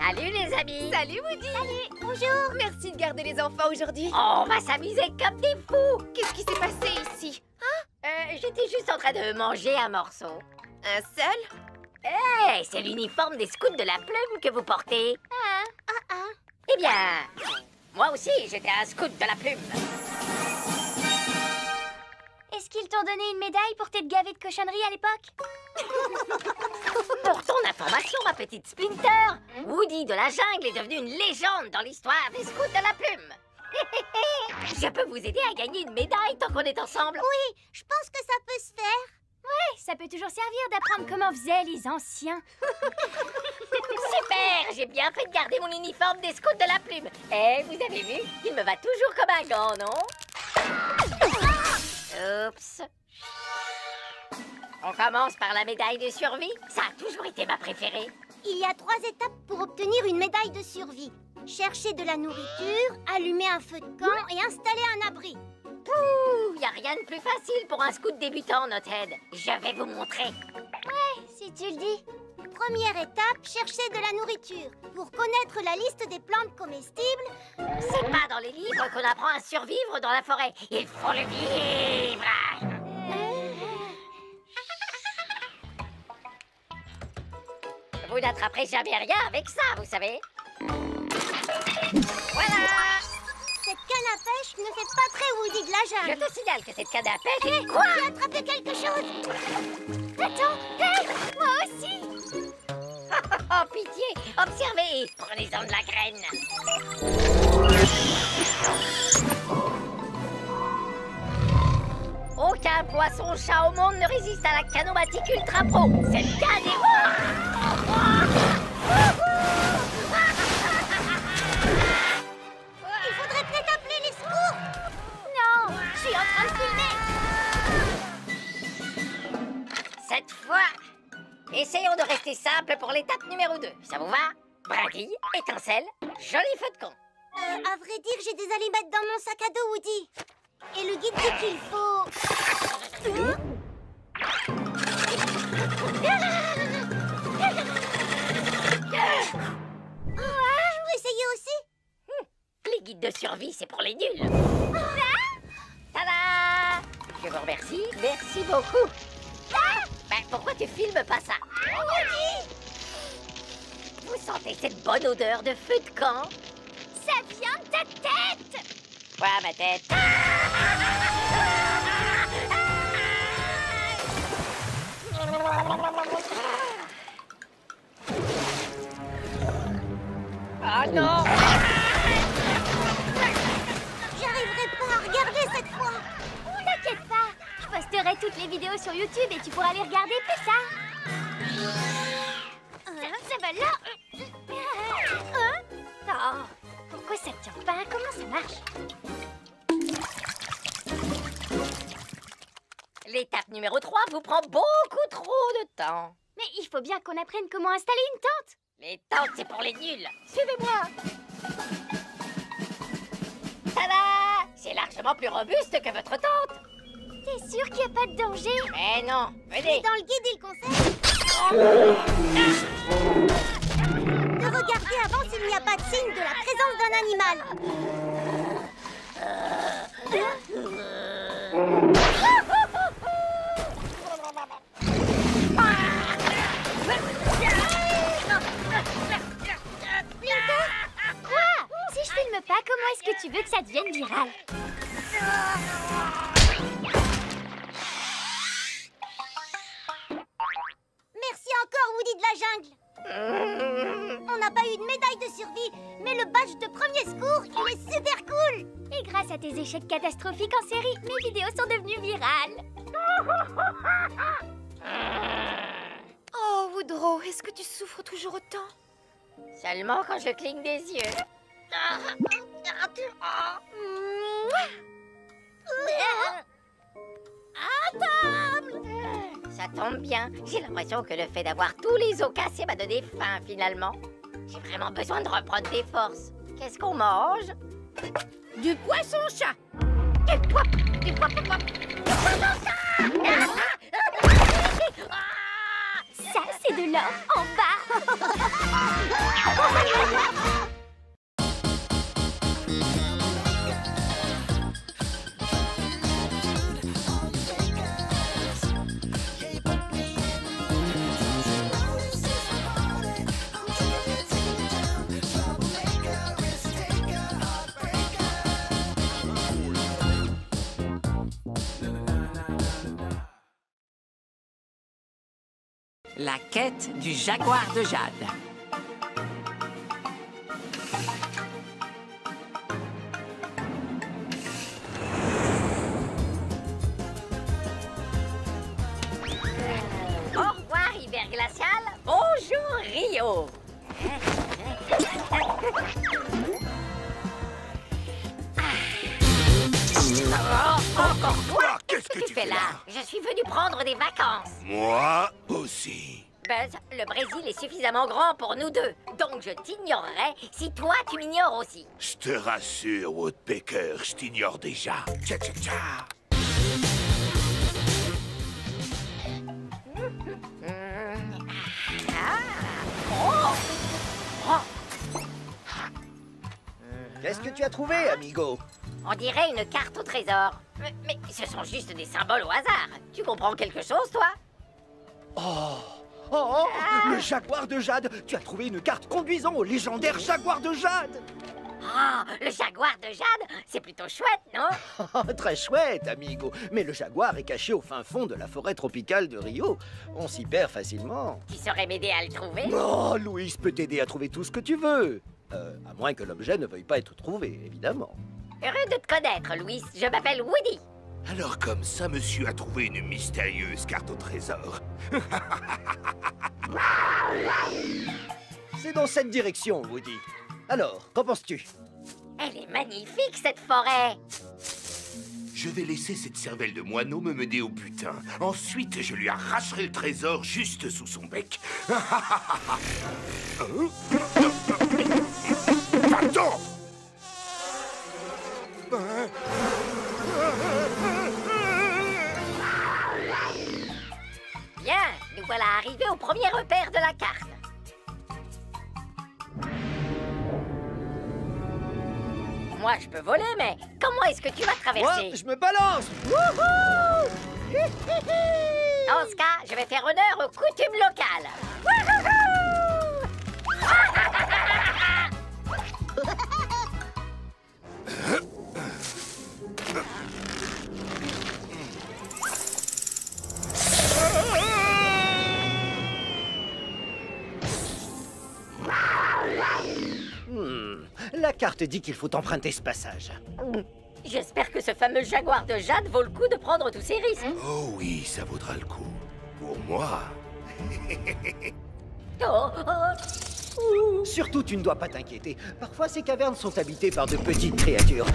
Salut les amis. Salut Woody. Salut, bonjour. Merci de garder les enfants aujourd'hui. On va s'amuser comme des fous. Qu'est-ce qui s'est passé ici? J'étais juste en train de manger un morceau. Un seul? Hey, c'est l'uniforme des scouts de la plume que vous portez. Eh bien, moi aussi, j'étais un scout de la plume. Est-ce qu'ils t'ont donné une médaille pour t'être gavé de cochonneries à l'époque? Pour ton information, ma petite Splinter, Woody de la jungle est devenu une légende dans l'histoire des scouts de la plume. Je peux vous aider à gagner une médaille tant qu'on est ensemble. Oui, je pense que ça peut se faire. Ouais, ça peut toujours servir d'apprendre comment faisaient les anciens. Super, j'ai bien fait de garder mon uniforme des scouts de la plume. Eh, vous avez vu, il me va toujours comme un gant, non? Oups. On commence par la médaille de survie. Ça a toujours été ma préférée. Il y a 3 étapes pour obtenir une médaille de survie. Chercher de la nourriture, allumer un feu de camp et installer un abri. Pouh, y a rien de plus facile pour un scout débutant, Nothead. Je vais vous montrer. Ouais, si tu le dis. Première étape, chercher de la nourriture. Pour connaître la liste des plantes comestibles... C'est pas dans les livres qu'on apprend à survivre dans la forêt. Il faut le vivre. Vous n'attraperez jamais rien avec ça, vous savez. Voilà. Cette canne à pêche ne fait pas très Woody de la Je jungle. te signale que cette canne à pêche... Quoi? J'ai attrapé quelque chose. Attends, hé, moi aussi. Oh, pitié. Observez. Prenez-en de la graine. Aucun poisson-chat au monde ne résiste à la canomatique ultra pro. Cette canne est... Il faudrait peut-être appeler les secours. Non, je suis en train de filmer. Cette fois, essayons de rester simple pour l'étape numéro 2. Ça vous va? Brindille, étincelle, joli feu de camp. À vrai dire, j'ai des allumettes dans mon sac à dos, Woody. Et le guide dit qu'il faut... Je peux essayer aussi? Les guides de survie, c'est pour les nuls. Tada! Je vous remercie. Merci beaucoup. Ben, pourquoi tu filmes pas ça? Woody! Vous sentez cette bonne odeur de feu de camp? Ça vient de ta tête! Quoi, ma tête? Oh non! J'arriverai pas à regarder cette fois. T'inquiète pas, je posterai toutes les vidéos sur YouTube et tu pourras les regarder plus tard. Ça va là. Oh, pourquoi ça tient pas? Comment ça marche? L'étape numéro 3 vous prend beaucoup trop de temps. Mais il faut bien qu'on apprenne comment installer une tente. Les tentes, c'est pour les nuls. Suivez-moi. Tada! C'est largement plus robuste que votre tente. T'es sûr qu'il n'y a pas de danger? Mais non, Mais venez. dans le guide, il conseille de regarder avant s'il n'y a pas de signe de la présence d'un animal. Quoi? Si je filme pas, comment est-ce que tu veux que ça devienne viral? Merci encore, Woody de la jungle. On n'a pas eu de médaille de survie, mais le badge de premier secours, il est super cool. Et grâce à tes échecs catastrophiques en série, mes vidéos sont devenues virales. Oh, Woodrow, est-ce que tu souffres toujours autant? Seulement quand je cligne des yeux. Ça tombe bien. J'ai l'impression que le fait d'avoir tous les os cassés m'a donné faim, finalement. J'ai vraiment besoin de reprendre des forces. Qu'est-ce qu'on mange? Du poisson-chat. Du poisson-chat! Ça, c'est de l'or en bas. La quête du jaguar de jade. Au revoir, hiver glacial. Bonjour, Rio. Oh, encore toi? Qu'est-ce que tu fais là? Je suis venu prendre des vacances. Moi aussi. Buzz, le Brésil est suffisamment grand pour nous deux. Donc je t'ignorerai si toi tu m'ignores aussi. Je te rassure, Woodpecker, je t'ignore déjà. Tcha tcha tcha. Qu'est-ce que tu as trouvé, amigo? On dirait une carte au trésor. Mais ce sont juste des symboles au hasard. Tu comprends quelque chose, toi? Oh, le jaguar de jade! Tu as trouvé une carte conduisant au légendaire jaguar de jade! Ah, le jaguar de jade, c'est plutôt chouette, non? Très chouette, amigo. Mais le jaguar est caché au fin fond de la forêt tropicale de Rio. On s'y perd facilement. Tu saurais m'aider à le trouver? Oh, Louis peut t'aider à trouver tout ce que tu veux. À moins que l'objet ne veuille pas être trouvé, évidemment. Heureux de te connaître, Louis. Je m'appelle Woody. Alors comme ça, monsieur a trouvé une mystérieuse carte au trésor. C'est dans cette direction, Woody. Alors, qu'en penses-tu? Elle est magnifique, cette forêt. Je vais laisser cette cervelle de moineau me mener au butin. Ensuite, je lui arracherai le trésor juste sous son bec. Va-t'en! Bien, nous voilà arrivés au premier repère de la carte. Moi, je peux voler, mais comment est-ce que tu vas traverser? Moi, je me balance! Wouhou! Dans ce cas, je vais faire honneur aux coutumes locales. Wouhou! La carte dit qu'il faut emprunter ce passage. J'espère que ce fameux jaguar de jade vaut le coup de prendre tous ces risques. Oh oui, ça vaudra le coup. Pour moi. Oh, oh. Surtout, tu ne dois pas t'inquiéter. Parfois, ces cavernes sont habitées par de petites créatures.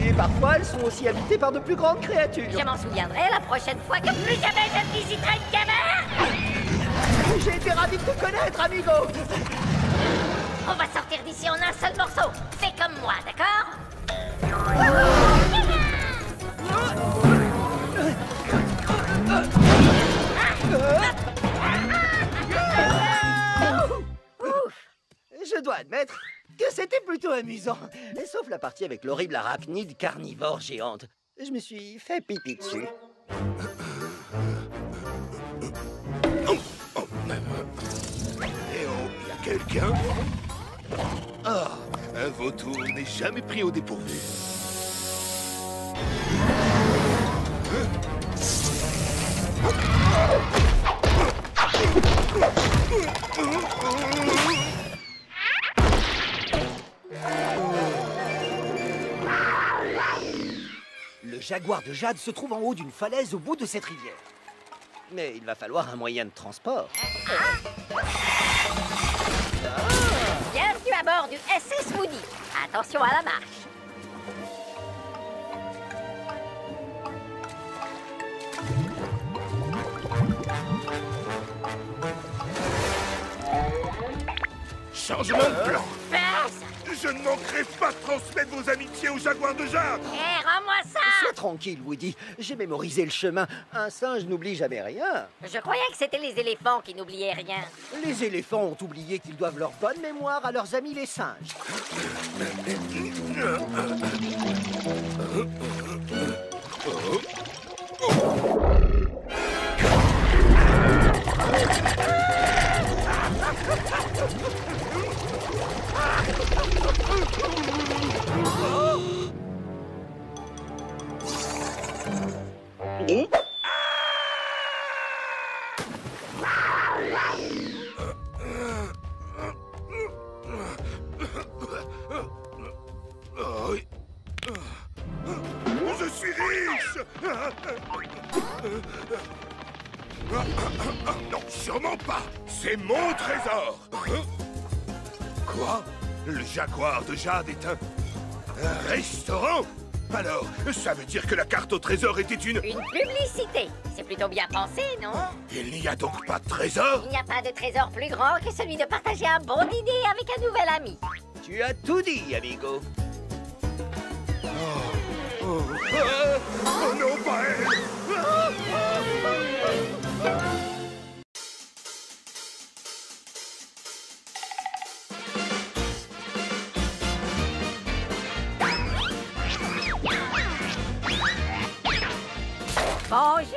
Et parfois, elles sont aussi habitées par de plus grandes créatures. Je m'en souviendrai la prochaine fois que plus jamais je ne visiterai une caverne. J'ai été ravi de te connaître, amigo. On va sortir d'ici en un seul morceau. Fais comme moi, d'accord? Je dois admettre que c'était plutôt amusant. Sauf la partie avec l'horrible arachnide carnivore géante. Je me suis fait pipi dessus. Eh oh, y a quelqu'un? Ah, un vautour n'est jamais pris au dépourvu. Le jaguar de jade se trouve en haut d'une falaise au bout de cette rivière. Mais il va falloir un moyen de transport. Bienvenue à bord du SS Woody. Attention à la marche. Changement de plan. Passe. Je ne manquerai pas de transmettre vos amitiés au jaguar de jade. Hé, rends-moi ça! Sois tranquille, Woody. J'ai mémorisé le chemin. Un singe n'oublie jamais rien. Je croyais que c'était les éléphants qui n'oubliaient rien. Les éléphants ont oublié qu'ils doivent leur bonne mémoire à leurs amis les singes. Je suis riche. Non, sûrement pas. C'est mon trésor. Quoi? Le jaguar de jade est un restaurant? Alors, ça veut dire que la carte au trésor était une publicité. C'est plutôt bien pensé, non? Il n'y a donc pas de trésor? Il n'y a pas de trésor plus grand que celui de partager un bon dîner avec un nouvel ami. Tu as tout dit, amigo. Oh non, pas elle! Bonjour!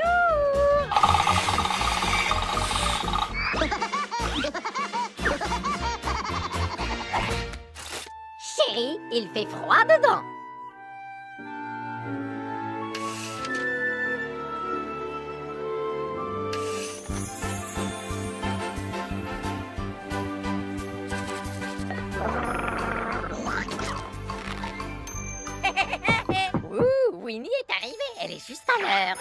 Chérie, il fait froid dedans. Winnie est arrivée, elle est juste à l'heure.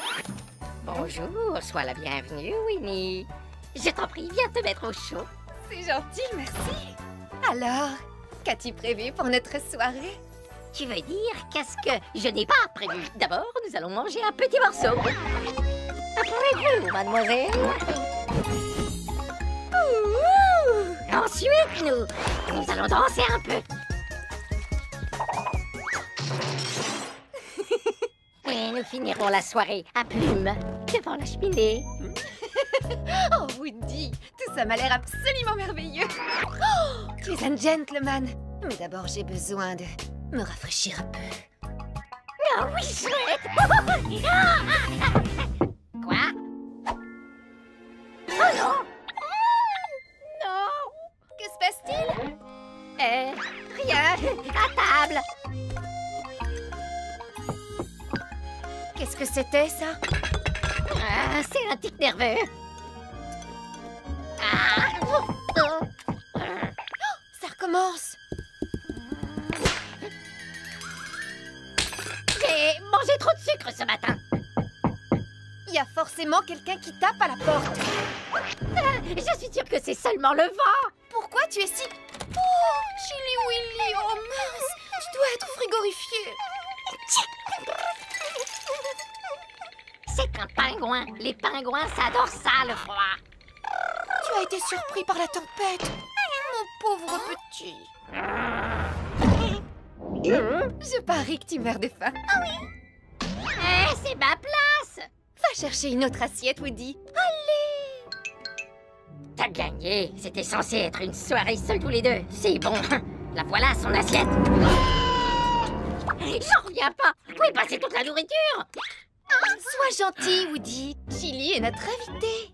Bonjour, sois la bienvenue, Winnie. Je t'en prie, viens te mettre au chaud. C'est gentil, merci. Alors, qu'as-tu prévu pour notre soirée? Tu veux dire qu'est-ce que je n'ai pas prévu? D'abord, nous allons manger un petit morceau. Approchez-vous, mademoiselle. Ensuite, nous allons danser un peu. Et nous finirons la soirée à plumes devant la cheminée. Oh, Woody, tout ça m'a l'air absolument merveilleux. Oh, tu es un gentleman. Mais d'abord, j'ai besoin de me rafraîchir un peu. Ah oui, chouette. Quoi? Oh non! Non! Que se passe-t-il? Rien. À table. Qu'est-ce que c'était, ça? Ah, c'est un tic nerveux. Ah. Ça recommence. J'ai mangé trop de sucre ce matin. Il y a forcément quelqu'un qui tape à la porte. Je suis sûre que c'est seulement le vent. Pourquoi tu es si... Oh, Chili Willy, oh mince. Tu dois être frigorifié. C'est un pingouin. Les pingouins, ça adore ça, le froid. Tu as été surpris par la tempête. Mon pauvre petit. Je parie que tu meurs de faim. Ah oui. C'est ma place. Va chercher une autre assiette, Woody. Allez. T'as gagné. C'était censé être une soirée seuls tous les deux. C'est bon. La voilà, son assiette. J'en reviens pas. Où est passée toute la nourriture? Sois gentil, Woody. Chili est notre invité.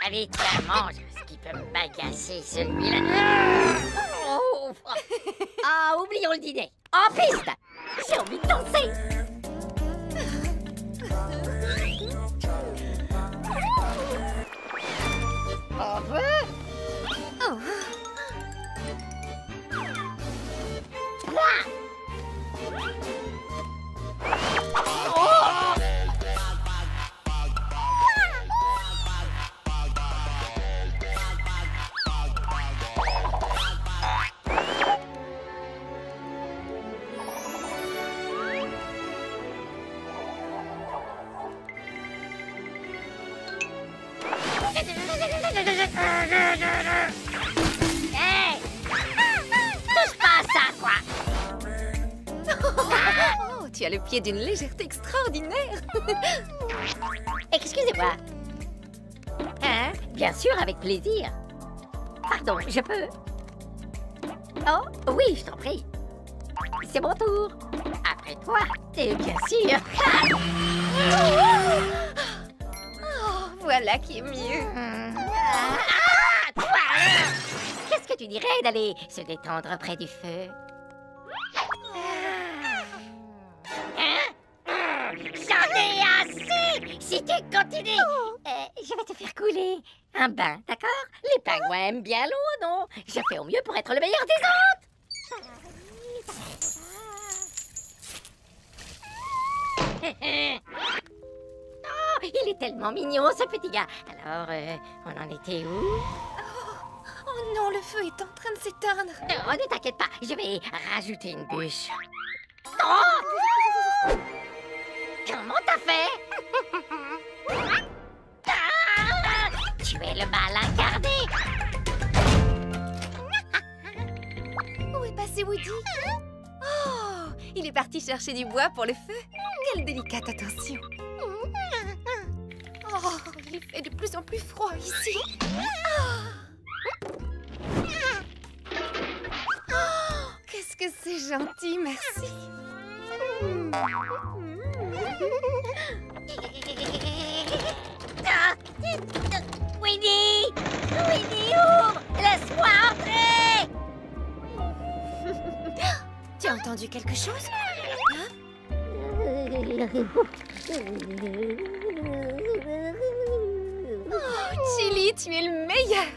Allez, tiens, mange. Ce qui peut me bagacer, celui-là. Oh. Ah, oublions le dîner. En piste. J'ai envie de danser. On veut. Oh. Hey! Touche pas à ça, toi! Oh, tu as le pied d'une légèreté extraordinaire. Excusez-moi. Hein? Bien sûr, avec plaisir. Pardon, je peux? Oh, oui, je t'en prie. C'est mon tour. Après toi, et bien sûr. Oh, voilà qui est mieux. Ah, toi alors! Qu'est-ce que tu dirais d'aller se détendre près du feu? J'en ai assez! Si tu continues, je vais te faire couler. Un bain, d'accord? Les pingouins aiment bien l'eau, non? Je fais au mieux pour être le meilleur des autres. Oh, il est tellement mignon, ce petit gars. Alors, on en était où? Oh non, le feu est en train de s'éteindre. Oh, ne t'inquiète pas, je vais rajouter une bûche. Oh! Comment t'as fait? Ah! Tu es le mal incarné. Où est passé Woody? Oh, il est parti chercher du bois pour le feu. Quelle délicate attention. Oh, il fait de plus en plus froid ici. Oh, qu'est-ce que c'est gentil, merci. Winnie! Winnie, ouvre! Laisse-moi entrer! Tu as entendu quelque chose? Hein? Oh, Chili, tu es le meilleur.